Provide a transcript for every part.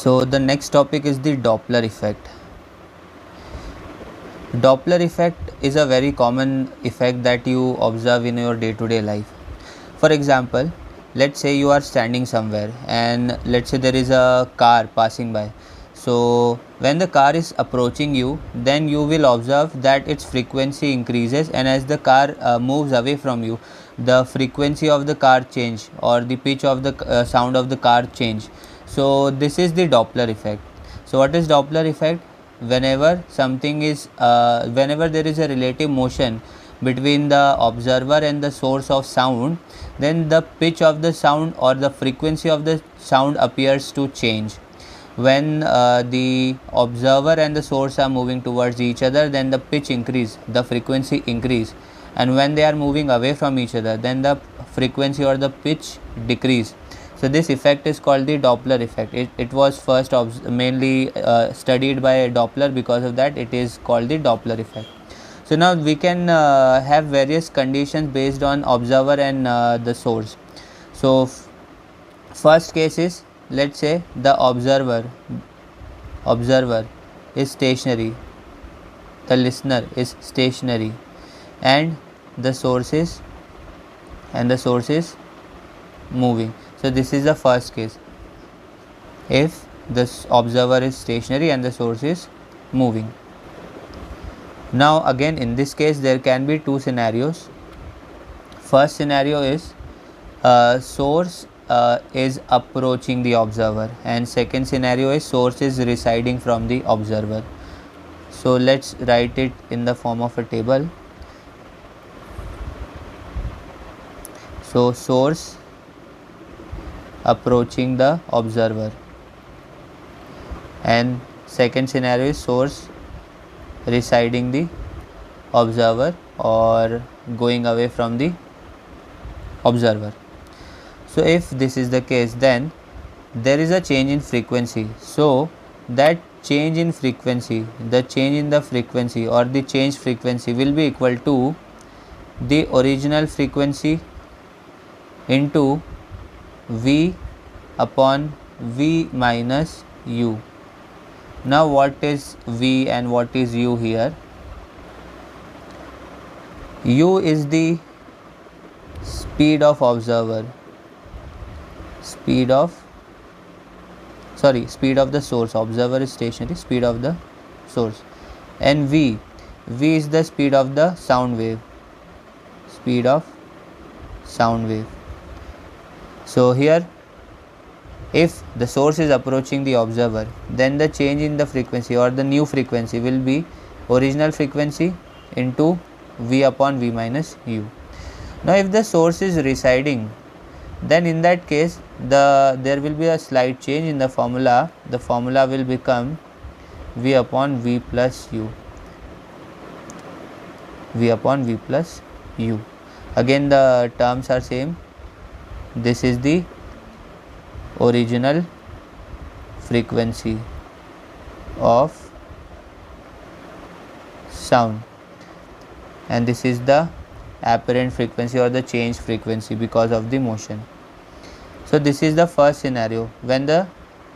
So the next topic is the Doppler effect. Doppler effect is a very common effect that you observe in your day-to-day life. For example, let's say you are standing somewhere and let's say there is a car passing by. So when the car is approaching you, then you will observe that its frequency increases, and as the car moves away from you, the frequency of the car change, or the pitch of the sound of the car change. So this is the Doppler effect. So what is Doppler effect? Whenever there is a relative motion between the observer and the source of sound, then the pitch of the sound or the frequency of the sound appears to change. When the observer and the source are moving towards each other, then the pitch increase, the frequency increase, and when they are moving away from each other, then the frequency or the pitch decrease. So this effect is called the Doppler effect. It was first mainly studied by Doppler. Because of that, it is called the Doppler effect. So now we can have various conditions based on observer and the source. So first case is, let's say the observer is stationary, the listener is stationary, and the source is moving. So this is the first case, if the observer is stationary and the source is moving. Now again, in this case there can be two scenarios. First scenario is source is approaching the observer, and second scenario is source is residing from the observer. So let's write it in the form of a table. So source approaching the observer, and second scenario is source residing the observer or going away from the observer. So if this is the case, then there is a change in frequency. So that change in frequency, the change in the frequency or the change frequency will be equal to the original frequency into V upon V minus U. Now what is V and what is U here? U is the speed of observer, speed of the source. Observer is stationary, speed of the source. And V is the speed of the sound wave, speed of sound wave. So here, if the source is approaching the observer, then the change in the frequency or the new frequency will be original frequency into V upon V minus U. Now if the source is residing, then in that case there will be a slight change in the formula. The formula will become V upon V plus U, V upon V plus U. Again the terms are same. This is the original frequency of sound, and this is the apparent frequency or the change frequency because of the motion. So this is the first scenario, when the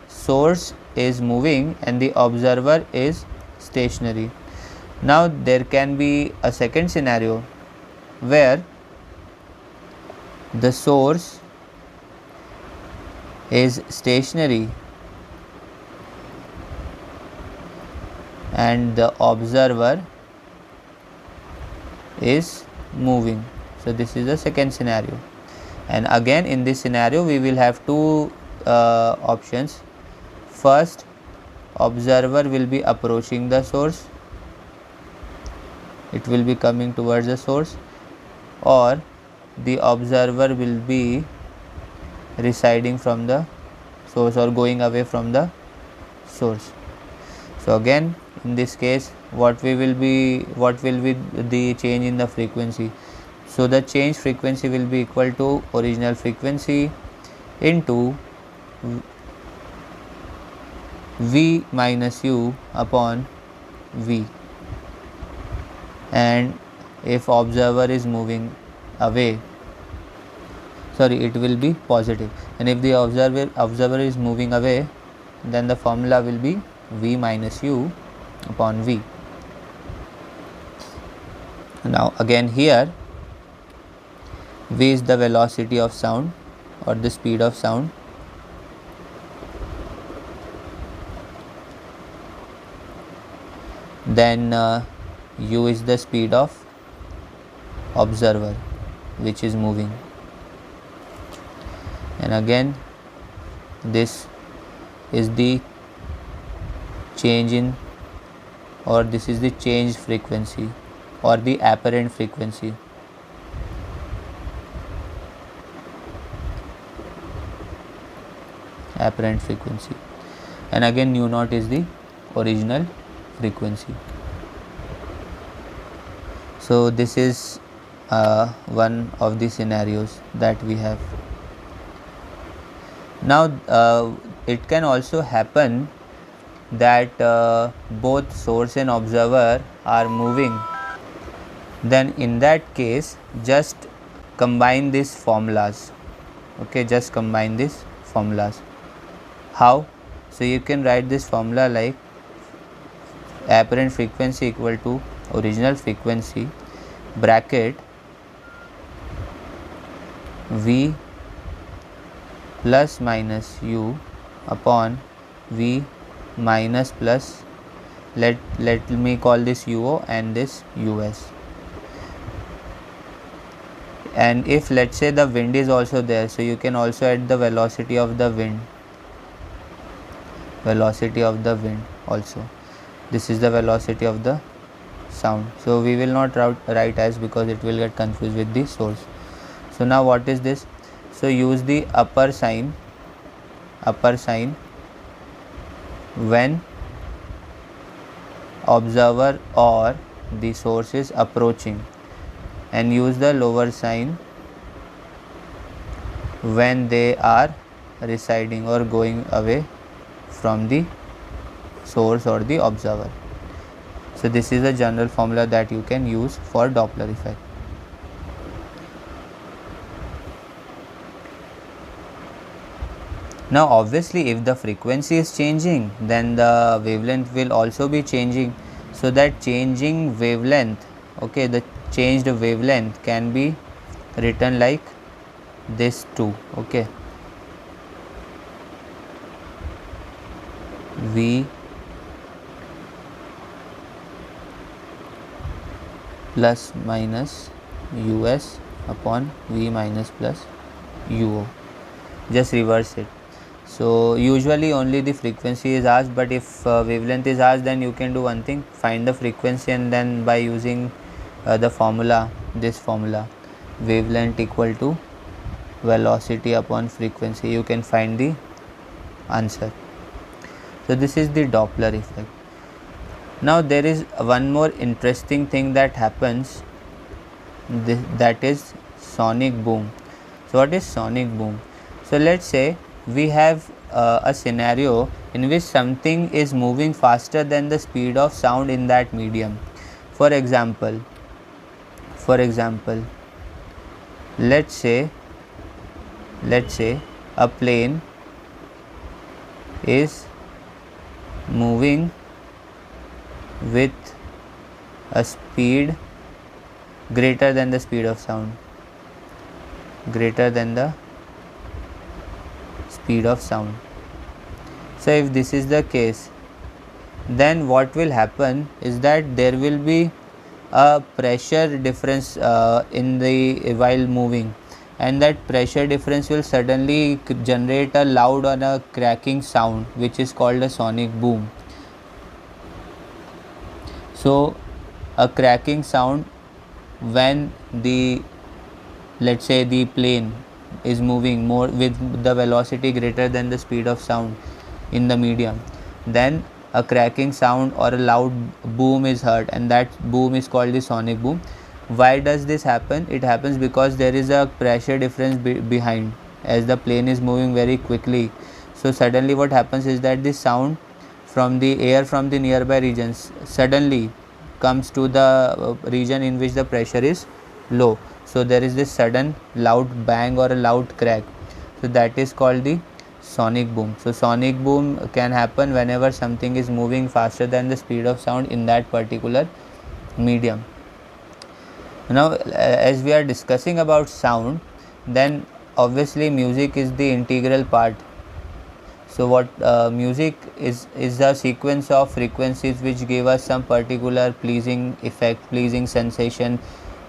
source is moving and the observer is stationary. Now there can be a second scenario where the source is stationary and the observer is moving. So this is the second scenario, and again in this scenario we will have two options. First, observer will be approaching the source, it will be coming towards the source, or the observer will be residing from the source or going away from the source. So again in this case, what will be the change in the frequency? So the change frequency will be equal to original frequency into V minus U upon V, and if observer is moving away, it will be positive, and if the observer is moving away, then the formula will be V minus U upon V. Now again here V is the velocity of sound or the speed of sound, then U is the speed of observer which is moving, and again this is the change in, or this is the change frequency or the apparent frequency. And again nu naught is the original frequency. So this is one of the scenarios that we have. Now it can also happen that both source and observer are moving. Then in that case just combine these formulas. Okay, just combine these formulas. How? So you can write this formula like apparent frequency equal to original frequency bracket V plus minus U upon V minus plus, let me call this UO and this US. And if let's say the wind is also there, so you can also add the velocity of the wind also. This is the velocity of the sound. So we will not write as, because it will get confused with the source. So now what is this? So use the upper sign when observer or the source is approaching, and use the lower sign when they are receding or going away from the source or the observer. So this is a general formula that you can use for Doppler effect. Now obviously if the frequency is changing, then the wavelength will also be changing. So that changing wavelength, okay, the changed wavelength can be written like this too. Okay, V plus minus US upon V minus plus UO. Just reverse it. So usually only the frequency is asked, but if wavelength is asked, then you can do one thing, find the frequency, and then by using the formula, this formula, wavelength equal to velocity upon frequency, you can find the answer. So this is the Doppler effect. Now there is one more interesting thing that happens, that is sonic boom. So what is sonic boom? So let's say we have a scenario in which something is moving faster than the speed of sound in that medium. For example, let's say a plane is moving with a speed greater than the speed of sound, So if this is the case, then what will happen is that there will be a pressure difference in the while moving, and that pressure difference will suddenly generate a loud or a cracking sound, which is called a sonic boom. So a cracking sound when the, let's say, the plane is moving more with the velocity greater than the speed of sound in the medium, then a cracking sound or a loud boom is heard, and that boom is called the sonic boom. Why does this happen? It happens because there is a pressure difference behind, as the plane is moving very quickly. So suddenly what happens is that the sound from the air from the nearby regions suddenly comes to the region in which the pressure is low. So there is this sudden loud bang or a loud crack. So that is called the Sonic boom. So sonic boom can happen whenever something is moving faster than the speed of sound in that particular medium. Now as we are discussing about sound, then obviously music is the integral part. So what music is the sequence of frequencies which give us some particular pleasing effect, pleasing sensation,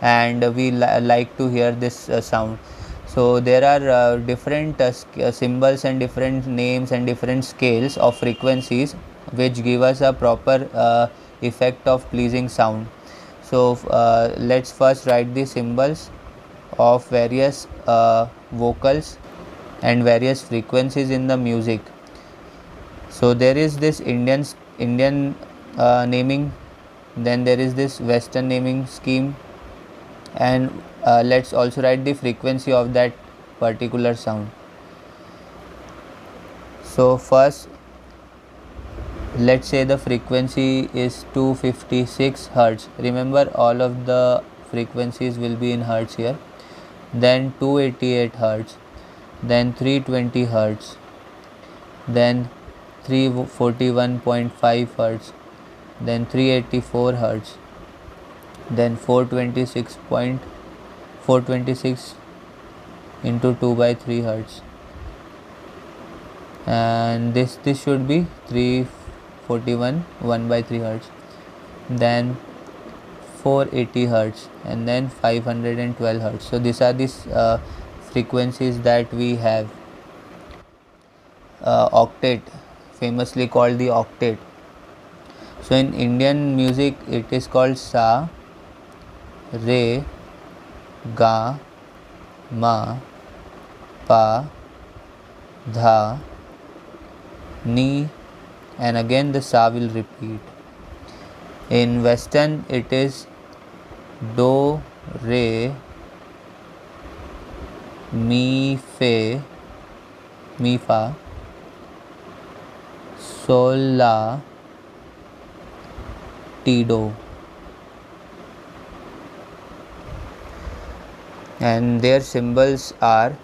and we like to hear this sound. So there are different symbols and different names and different scales of frequencies which give us a proper effect of pleasing sound. So let's first write the symbols of various vocals and various frequencies in the music. So there is this Indian naming, then there is this Western naming scheme, and let's also write the frequency of that particular sound. So first let's say the frequency is 256 hertz. Remember, all of the frequencies will be in hertz here. Then 288 hertz, then 320 hertz, then 341.5 hertz, then 384 hertz, then 426 into 2 by 3 hertz, and this should be 341 1 by 3 hertz, then 480 hertz, and then 512 hertz. So these are these frequencies that we have. Octet, famously called the octet. So in Indian music it is called sa, re, ga, ma, pa, dha, ni, and again the sa will repeat. In Western it is do, re, mi, fe, mi, fa, sol, la, ti, do, and their symbols are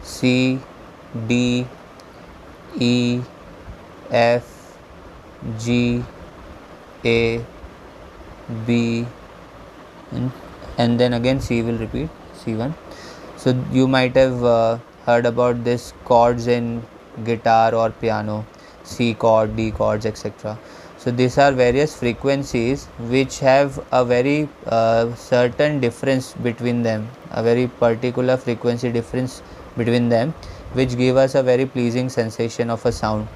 C, D, E, F, G, A, B, and then again C will repeat, C1. So you might have heard about this chords in guitar or piano, C chord, D chords, etc. So these are various frequencies which have a very certain difference between them, a very particular frequency difference between them, which give us a very pleasing sensation of a sound.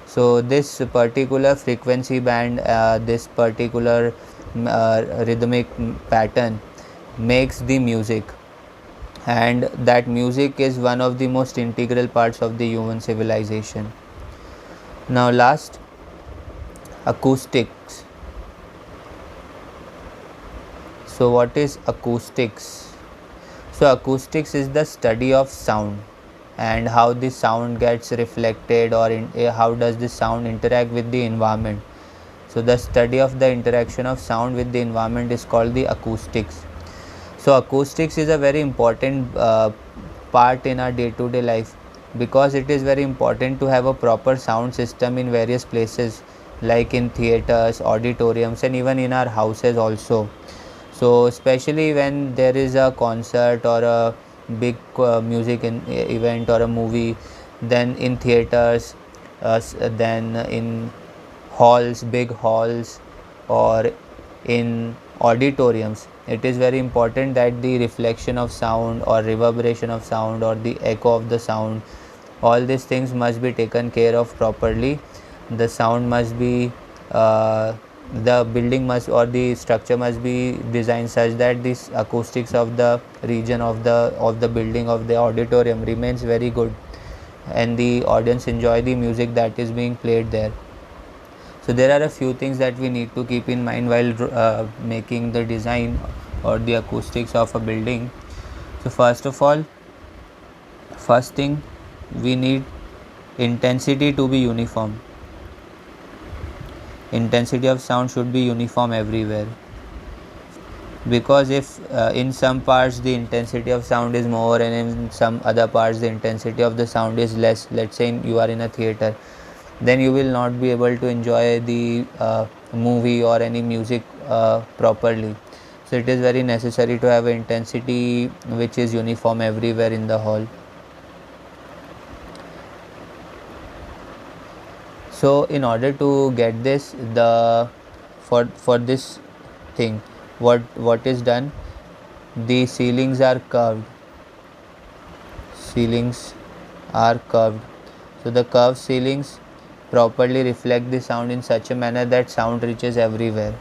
So this particular frequency band, this particular rhythmic pattern makes the music, and that music is one of the most integral parts of the human civilization. Now last, acoustics. So what is acoustics? So acoustics is the study of sound and how the sound gets reflected, or how does the sound interact with the environment. So the study of the interaction of sound with the environment is called the acoustics. So acoustics is a very important part in our day-to-day life, because it is very important to have a proper sound system in various places, like in theaters, auditoriums, and even in our houses also. So especially when there is a concert or a big music event or a movie, then in theaters, then in halls, big halls, or in auditoriums, it is very important that the reflection of sound or reverberation of sound or the echo of the sound, all these things must be taken care of properly. The sound must be the building must, or the structure must be designed such that this acoustics of the region of the building, of the auditorium, remains very good, and the audience enjoy the music that is being played there. So there are a few things that we need to keep in mind while making the design or the acoustics of a building. So first of all, first thing, we need intensity to be uniform. Intensity of sound should be uniform everywhere. because if in some parts the intensity of sound is more and in some other parts the intensity of the sound is less, let's say you are in a theater, then you will not be able to enjoy the movie or any music properly. So it is very necessary to have an intensity which is uniform everywhere in the hall. So in order to get this, for this thing, what is done, the ceilings are curved. So the curved ceilings properly reflect the sound in such a manner that sound reaches everywhere.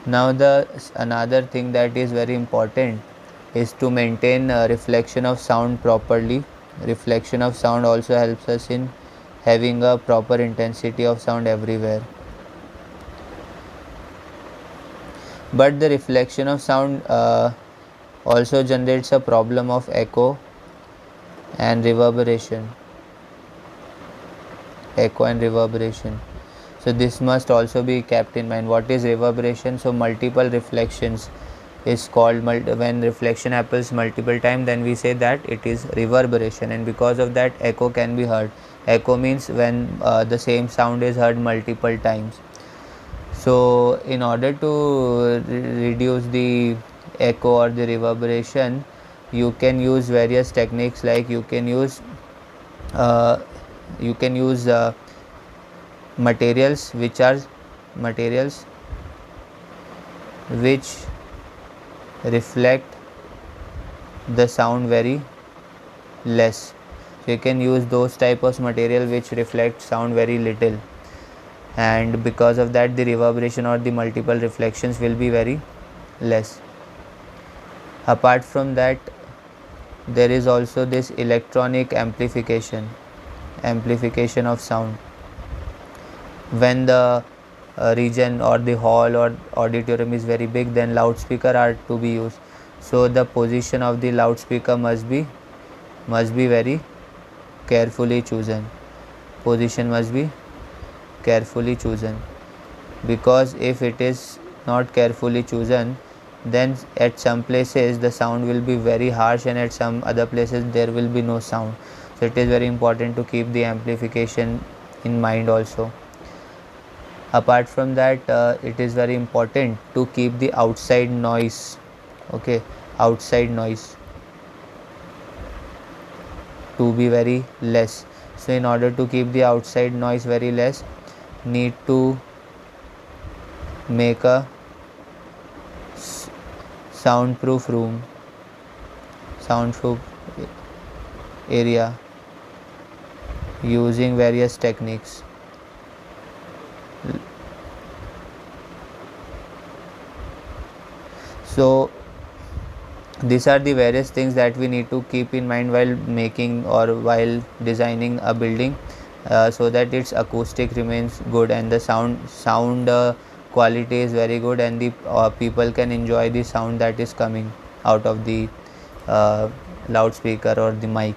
Now another thing that is very important is to maintain reflection of sound properly. Reflection of sound also helps us in having a proper intensity of sound everywhere. But the reflection of sound also generates a problem of echo and reverberation. So this must also be kept in mind. What is reverberation? So multiple reflections is called, when reflection happens multiple times, then we say that it is reverberation, and because of that echo can be heard. Echo means when the same sound is heard multiple times. So in order to reduce the echo or the reverberation, you can use various techniques, like you can use materials which reflect the sound very less. So you can use those type of material which reflect sound very little, and because of that the reverberation or the multiple reflections will be very less. Apart from that, there is also this electronic amplification of sound. When the region or the hall or auditorium is very big, then loudspeaker are to be used. So the position of the loudspeaker must be very carefully chosen. Because if it is not carefully chosen, then at some places the sound will be very harsh and at some other places there will be no sound. So it is very important to keep the amplification in mind also. Apart from that, it is very important to keep the outside noise to be very less. So in order to keep the outside noise very less, need to make a soundproof area using various techniques. So these are the various things that we need to keep in mind while making or while designing a building, so that its acoustic remains good and the sound quality is very good, and the people can enjoy the sound that is coming out of the loudspeaker or the mic.